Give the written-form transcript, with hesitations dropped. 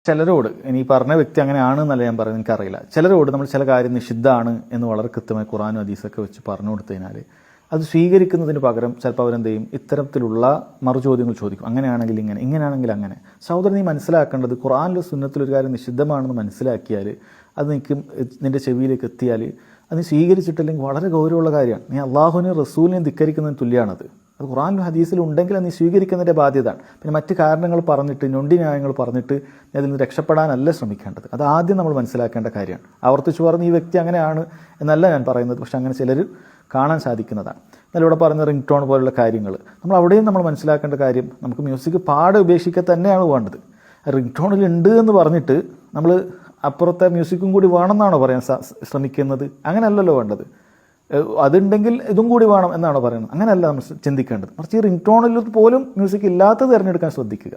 ചിലരോട് ഇനി പറഞ്ഞ വ്യക്തി അങ്ങനെയാണ് എന്നല്ല ഞാൻ പറയുന്നത്, എനിക്കറിയില്ല. ചിലരോട് നമ്മൾ ചില കാര്യം നിഷിദ്ധമാണ് എന്ന് വളരെ കൃത്യമായി ഖുറാനും ഹദീസൊക്കെ വെച്ച് പറഞ്ഞു കൊടുത്തു കഴിഞ്ഞാൽ അത് സ്വീകരിക്കുന്നതിന് പകരം ചിലപ്പോൾ അവരെന്ത് ചെയ്യും, ഇത്തരത്തിലുള്ള മറുചോദ്യങ്ങൾ ചോദിക്കും. അങ്ങനെയാണെങ്കിൽ ഇങ്ങനെ, ഇങ്ങനെയാണെങ്കിൽ അങ്ങനെ. സഹോദരൻ, നീ മനസ്സിലാക്കേണ്ടത് ഖുറാനിലും സുന്നത്തിലൊരു കാര്യം നിഷിദ്ധമാണെന്ന് മനസ്സിലാക്കിയാൽ അത് നിന്റെ ചെവിയിലേക്ക് എത്തിയാൽ അത് നീ സ്വീകരിച്ചിട്ടില്ലെങ്കിൽ വളരെ ഗൗരവമുള്ള കാര്യമാണ്. നീ അള്ളാഹുവിനെയും റസൂലിനെയും ധിക്കരിക്കുന്നതിന് തുല്യമാണത്. അത് ഖുറാനിലും ഹദീസിലും ഉണ്ടെങ്കിൽ അത് നീ സ്വീകരിക്കുന്നതിൻ്റെ ബാധ്യതയാണ്. പിന്നെ മറ്റ് കാരണങ്ങൾ പറഞ്ഞിട്ട്, ഞൊണ്ടി ന്യായങ്ങൾ പറഞ്ഞിട്ട് നീ അതിൽ നിന്ന് രക്ഷപ്പെടാനല്ല ശ്രമിക്കേണ്ടത്. അത് ആദ്യം നമ്മൾ മനസ്സിലാക്കേണ്ട കാര്യമാണ്. ആവർത്തിച്ച് പറഞ്ഞ് ഈ വ്യക്തി അങ്ങനെയാണ് എന്നല്ല ഞാൻ പറയുന്നത്, പക്ഷെ അങ്ങനെ ചിലർ കാണാൻ സാധിക്കുന്നതാണ്. എന്നാൽ ഇവിടെ പറയുന്ന റിംഗ് ടോൺ പോലുള്ള കാര്യങ്ങൾ നമ്മൾ അവിടെയും നമ്മൾ മനസ്സിലാക്കേണ്ട കാര്യം, നമുക്ക് മ്യൂസിക് പാടെ ഉപേക്ഷിക്കുക തന്നെയാണ് വേണ്ടത്. റിംഗ് ടോണിൽ ഉണ്ട് എന്ന് പറഞ്ഞിട്ട് നമ്മൾ അപ്പുറത്തെ മ്യൂസിക്കും കൂടി വേണമെന്നാണോ പറയാൻ ശ്രമിക്കുന്നത്? അങ്ങനെയല്ലല്ലോ വേണ്ടത്. അതുണ്ടെങ്കിൽ ഇതും കൂടി വേണം എന്നാണോ പറയുന്നത്? അങ്ങനെയല്ല നമ്മൾ ചിന്തിക്കേണ്ടത്. മറിച്ച് ഈ റിംഗ് ടോണിൽ പോലും മ്യൂസിക് ഇല്ലാത്തത് തിരഞ്ഞെടുക്കാൻ ശ്രദ്ധിക്കുക.